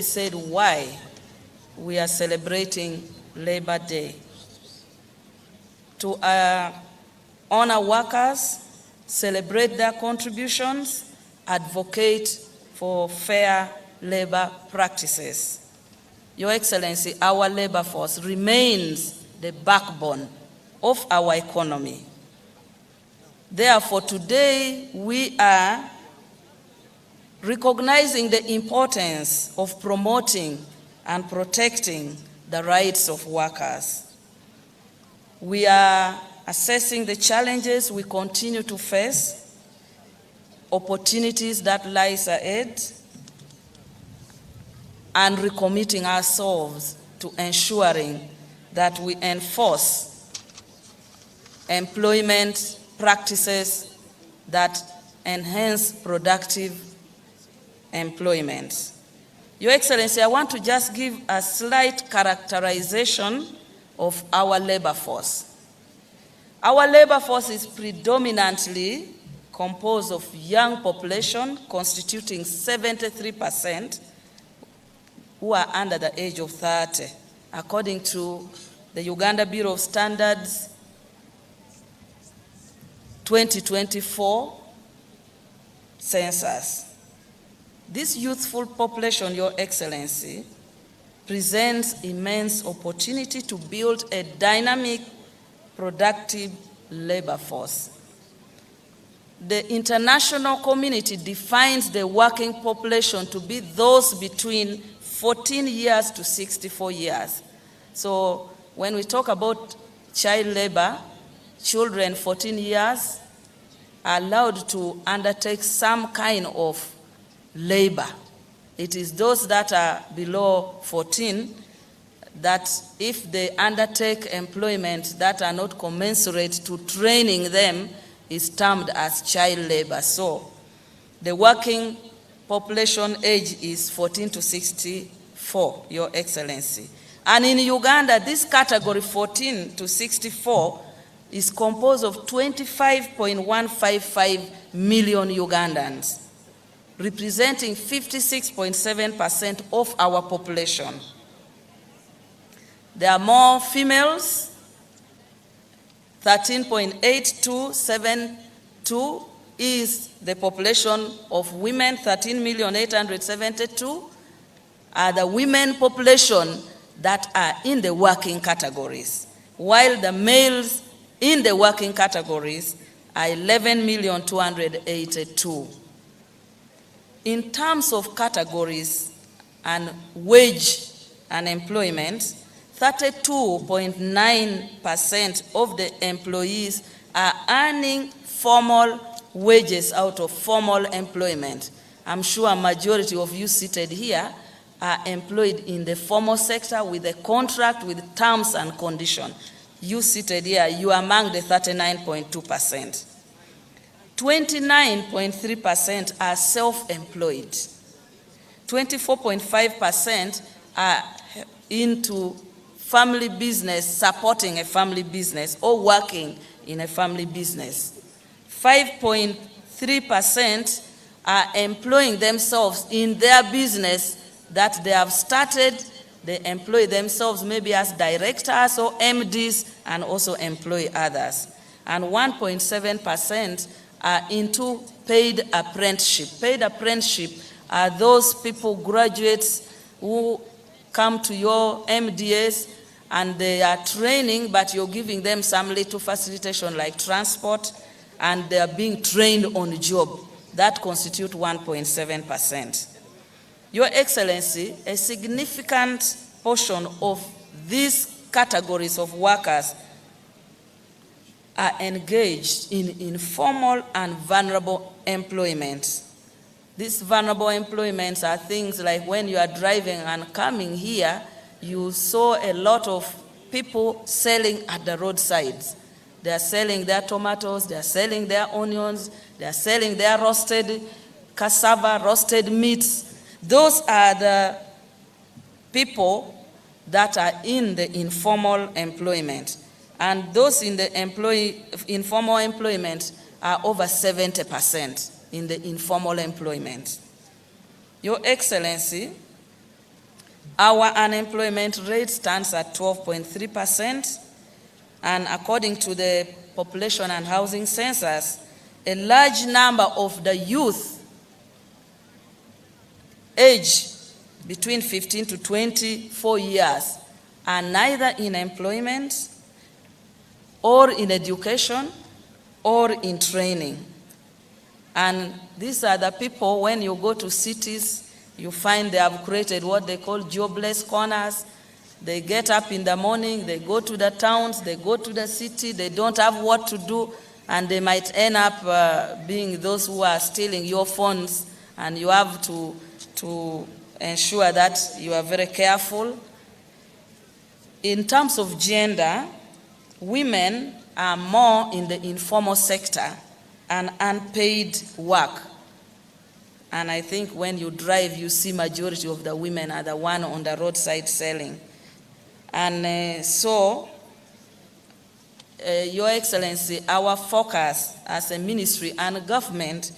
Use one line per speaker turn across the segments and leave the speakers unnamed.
said why we are celebrating Labor Day. To honor workers, celebrate their contributions, advocate for fair labor practices. Your Excellency, our labor force remains the backbone of our economy. Therefore, today we are recognizing the importance of promoting and protecting the rights of workers. We are assessing the challenges we continue to face, opportunities that lies ahead, and recommitting ourselves to ensuring that we enforce employment practices that enhance productive employment. Your Excellency, I want to just give a slight characterization of our labor force. Our labor force is predominantly composed of young population, constituting 73%, who are under the age of 30, according to the Uganda Bureau of Standards 2024 census. This youthful population, Your Excellency, presents immense opportunity to build a dynamic, productive labor force. The international community defines the working population to be those between 14 years to 64 years. So when we talk about child labor, children 14 years are allowed to undertake some kind of labor. It is those that are below 14 that if they undertake employment that are not commensurate to training them is termed as child labor. So the working population age is 14 to 64, Your Excellency. And in Uganda, this category 14 to 64 is composed of 25.155 million Ugandans, representing 56.7% of our population. There are more females, 13.8272 is the population of women, 13,872,000 are the women population that are in the working categories, while the males in the working categories are 11,282,000. In terms of categories and wage and employment, 32.9% of the employees are earning formal wages out of formal employment. I'm sure a majority of you seated here are employed in the formal sector with a contract with terms and conditions. You seated here, you are among the 39.2%. 29.3% are self-employed. 24.5% are into family business, supporting a family business or working in a family business. 5.3% are employing themselves in their business that they have started. They employ themselves maybe as directors or MDs and also employ others. And 1.7% are into paid apprenticeship. Paid apprenticeship are those people, graduates, who come to your MDS and they are training, but you're giving them some little facilitation like transport, and they are being trained on the job. That constitutes 1.7%. Your Excellency, a significant portion of these categories of workers are engaged in informal and vulnerable employment. These vulnerable employments are things like when you are driving and coming here, you saw a lot of people selling at the roadsides. They are selling their tomatoes, they are selling their onions, they are selling their roasted cassava, roasted meats. Those are the people that are in the informal employment. And those in the informal employment are over 70% in the informal employment. Your Excellency, Our unemployment rate stands at 12.3%, and according to the Population and Housing Census, a large number of the youth aged between 15 to 24 years are neither in employment or in education or in training. And these are the people, when you go to cities, you find they have created what they call jobless corners. They get up in the morning, they go to the towns, they go to the city, they don't have what to do, and they might end up being those who are stealing your phones, and you have to ensure that you are very careful. In terms of gender, women are more in the informal sector and unpaid work. And I think when you drive, you see majority of the women are the one on the roadside selling. And Your Excellency, our focus as a ministry and government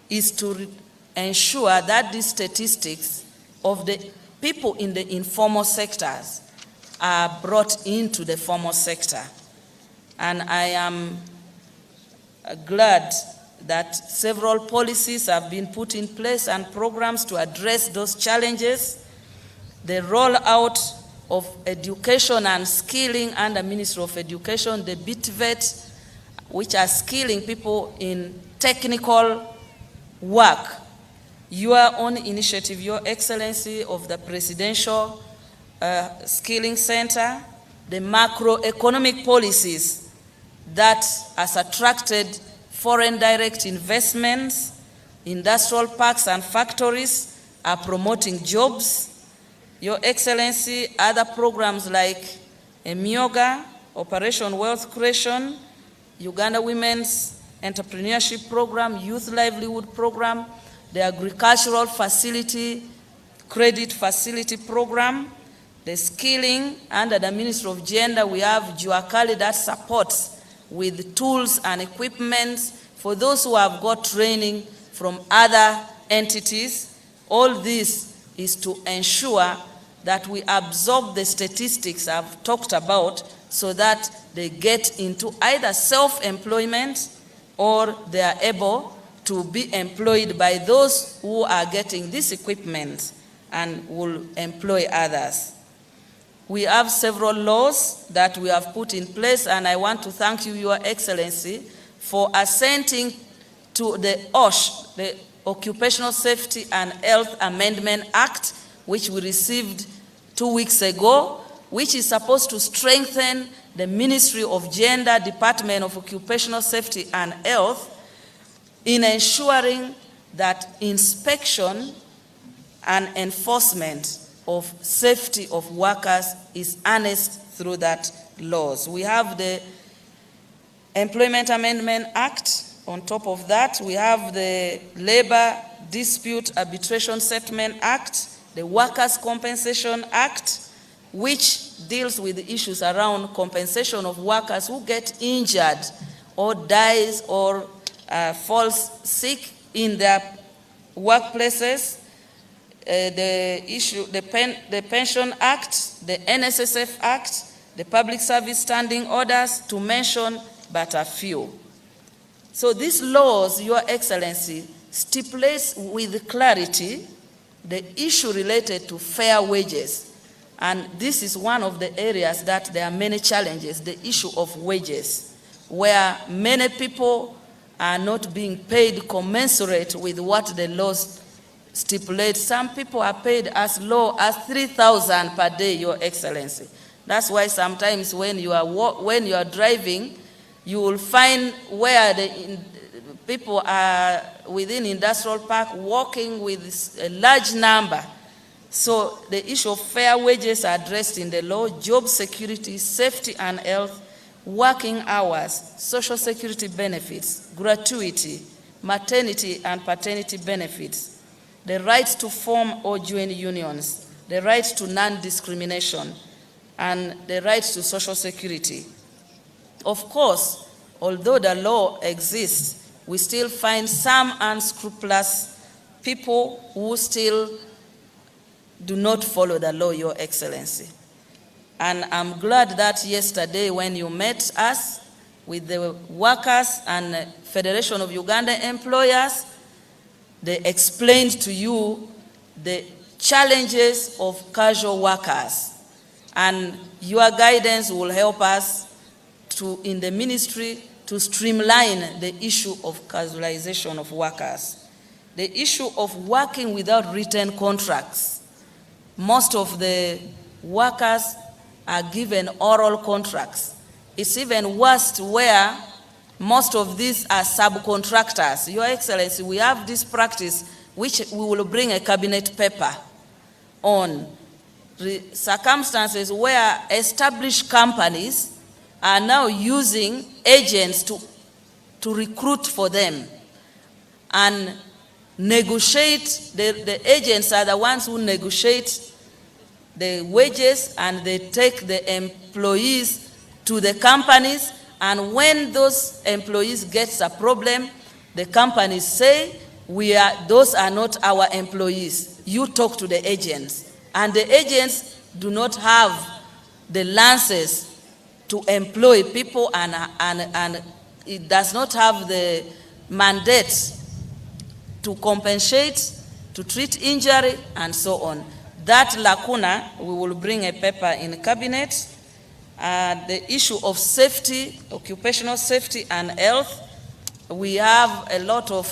is to ensure that these statistics of the people in the informal sectors are brought into the formal sector. And I am glad that several policies have been put in place and programs to address those challenges. The rollout of education and skilling under Ministry of Education, the BTVET, which are skilling people in technical work. Your own initiative, Your Excellency, of the Presidential Skilling Center, the macroeconomic policies that has attracted foreign direct investments, industrial parks and factories are promoting jobs. Your Excellency, other programs like EMIOGA, Operation Wealth Creation, Uganda Women's Entrepreneurship Program, Youth Livelihood Program, the Agricultural Facility Credit Facility Program, the skilling under the Ministry of Gender, we have Juakali that supports with tools and equipment for those who have got training from other entities. All this is to ensure that we absorb the statistics I've talked about so that they get into either self-employment or they are able to be employed by those who are getting this equipment and will employ others. We have several laws that we have put in place, and I want to thank you, Your Excellency, for assenting to the OSH, the Occupational Safety and Health Amendment Act, which we received 2 weeks ago, which is supposed to strengthen the Ministry of Gender, Department of Occupational Safety and Health, in ensuring that inspection and enforcement of safety of workers is harnessed through that laws. We have the Employment Amendment Act. On top of that, we have the Labor Dispute Arbitration Settlement Act, the Workers' Compensation Act, which deals with the issues around compensation of workers who get injured or dies or falls sick in their workplaces. The Pension Act, the NSSF Act, the Public Service Standing Orders, to mention but a few. So these laws, Your Excellency, stipulates with clarity the issue related to fair wages. And this is one of the areas that there are many challenges, the issue of wages, where many people are not being paid commensurate with what the laws stipulate. Some people are paid as low as 3,000 per day, Your Excellency. That's why sometimes when you are driving, you will find where the people are within industrial park walking with a large number. So the issue of fair wages are addressed in the law, job security, safety and health, working hours, social security benefits, gratuity, maternity and paternity benefits, the right to form or join unions, the right to non-discrimination, and the right to social security. Of course, although the law exists, we still find some unscrupulous people who still do not follow the law, Your Excellency. And I'm glad that yesterday when you met us with the workers and Federation of Ugandan Employers, they explained to you the challenges of casual workers. And your guidance will help us in the ministry to streamline the issue of casualization of workers. The issue of working without written contracts. Most of the workers are given oral contracts. It's even worse where most of these are subcontractors. Your Excellency, we have this practice which we will bring a cabinet paper on the circumstances where established companies are now using agents to recruit for them and negotiate. The agents are the ones who negotiate the wages, and they take the employees to the companies, and when those employees get a problem, the companies say, those are not our employees. You talk to the agents. And the agents do not have the licenses to employ people, and it does not have the mandate to compensate, to treat injury, and so on. That lacuna, we will bring a paper in cabinet. The issue of safety, occupational safety and health, we have a lot of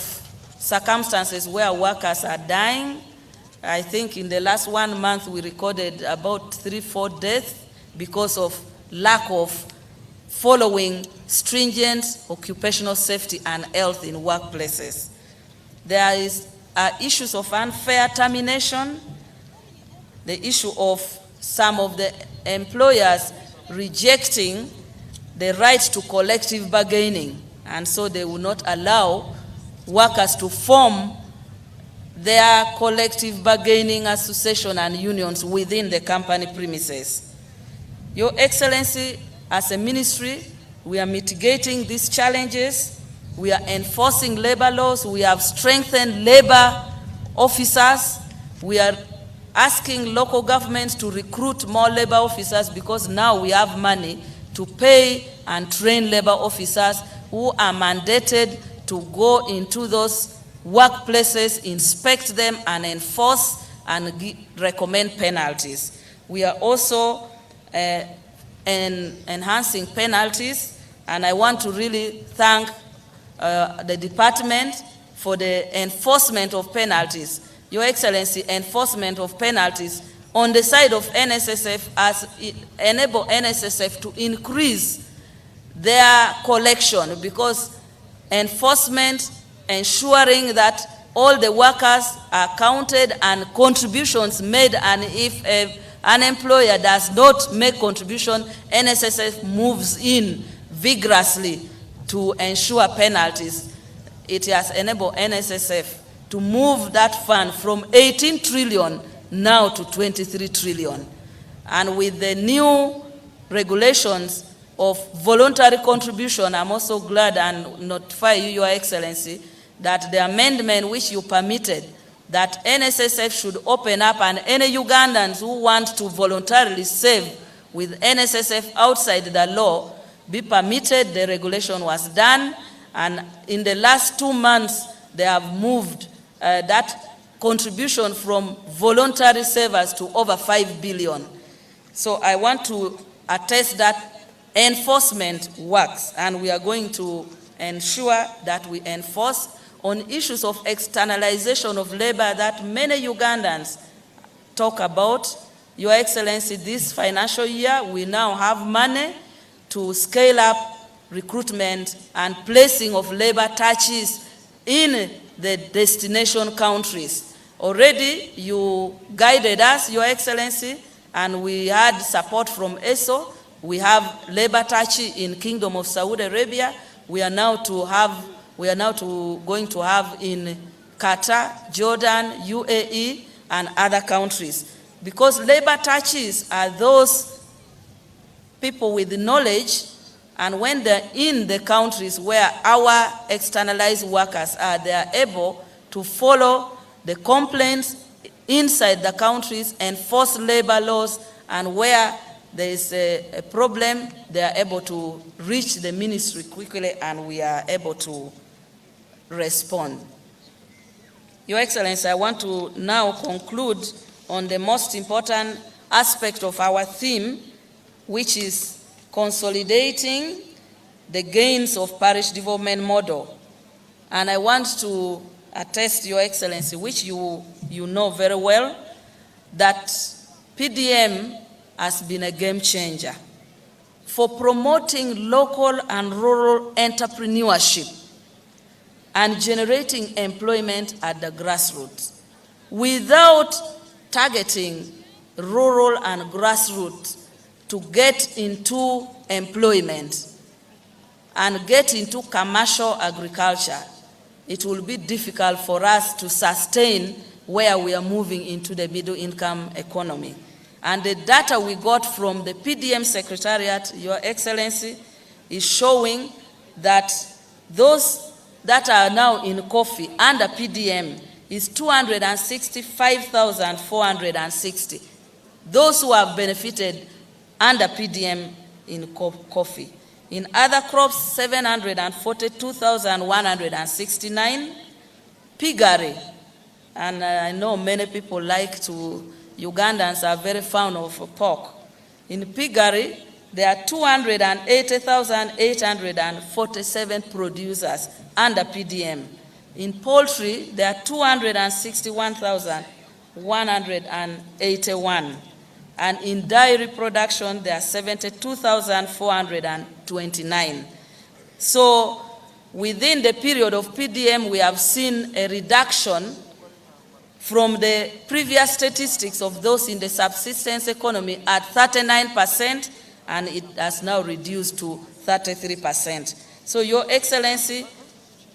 circumstances where workers are dying. I think in the last 1 month we recorded about 3-4 deaths because of lack of following stringent occupational safety and health in workplaces. There is issues of unfair termination, the issue of some of the employers rejecting the right to collective bargaining, and so they will not allow workers to form their collective bargaining association and unions within the company premises. Your Excellency, as a ministry, we are mitigating these challenges. We are enforcing labor laws. We have strengthened labor officers. We are asking local governments to recruit more labor officers because now we have money to pay and train labor officers who are mandated to go into those workplaces, inspect them, and enforce and recommend penalties. We are also enhancing penalties, and I want to really thank the department for the enforcement of penalties. Your Excellency, enforcement of penalties on the side of NSSF has enabled NSSF to increase their collection, because enforcement, ensuring that all the workers are counted and contributions made, and if an employer does not make contribution, NSSF moves in vigorously to ensure penalties. It has enabled NSSF to move that fund from 18 trillion now to 23 trillion. And with the new regulations of voluntary contribution, I'm also glad and notify you, Your Excellency, that the amendment which you permitted, that NSSF should open up, and any Ugandans who want to voluntarily save with NSSF outside the law be permitted. The regulation was done, and in the last 2 months they have moved that contribution from voluntary savers to over 5 billion. So I want to attest that enforcement works, and we are going to ensure that we enforce on issues of externalization of labor that many Ugandans talk about. Your Excellency, this financial year we now have money to scale up recruitment and placing of labor touches in the destination countries. Already you guided us, Your Excellency, and we had support from ESO. We have labor touch in Kingdom of Saudi Arabia. We are now going to have in Qatar, Jordan, UAE, and other countries. Because labor touches are those people with knowledge, and when they're in the countries where our externalized workers are, they are able to follow the complaints inside the countries enforce labor laws, and where there is a problem, they are able to reach the ministry quickly and we are able to respond. Your Excellency, I want to now conclude on the most important aspect of our theme, which is consolidating the gains of parish development model. And I want to attest, Your Excellency, which you know very well, that PDM has been a game changer for promoting local and rural entrepreneurship and generating employment at the grassroots. Without targeting rural and grassroots to get into employment and get into commercial agriculture, it will be difficult for us to sustain where we are moving into the middle income economy. And the data we got from the PDM Secretariat, Your Excellency, is showing that those that are now in coffee under PDM is 265,460. Those who have benefited under PDM in coffee. In other crops, 742,169. Piggery, and I know many people Ugandans are very fond of pork. In piggery, there are 280,847 producers under PDM. In poultry, there are 261,181. And in dairy production, there are 72,429. So within the period of PDM, we have seen a reduction from the previous statistics of those in the subsistence economy at 39%, and it has now reduced to 33%. So, Your Excellency,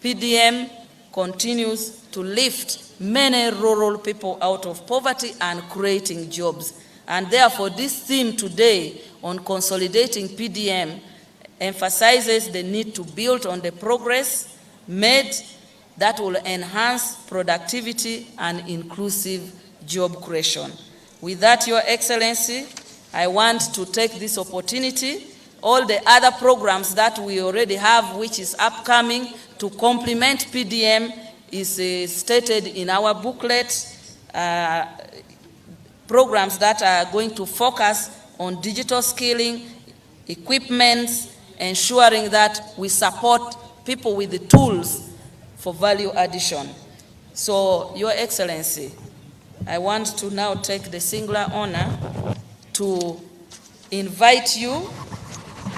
PDM continues to lift many rural people out of poverty and creating jobs. And therefore, this theme today on consolidating PDM emphasizes the need to build on the progress made that will enhance productivity and inclusive job creation. With that, Your Excellency, I want to take this opportunity, all the other programs that we already have, which is upcoming, to complement PDM is stated in our booklet, programs that are going to focus on digital skilling, equipment, ensuring that we support people with the tools for value addition. So, Your Excellency, I want to now take the singular honor to invite you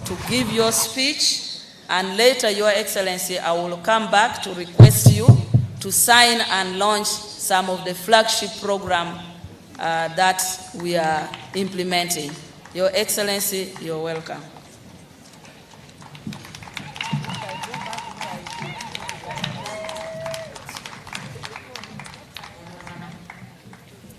to give your speech, and later, Your Excellency, I will come back to request you to sign and launch some of the flagship program that we are implementing. Your Excellency, you're welcome.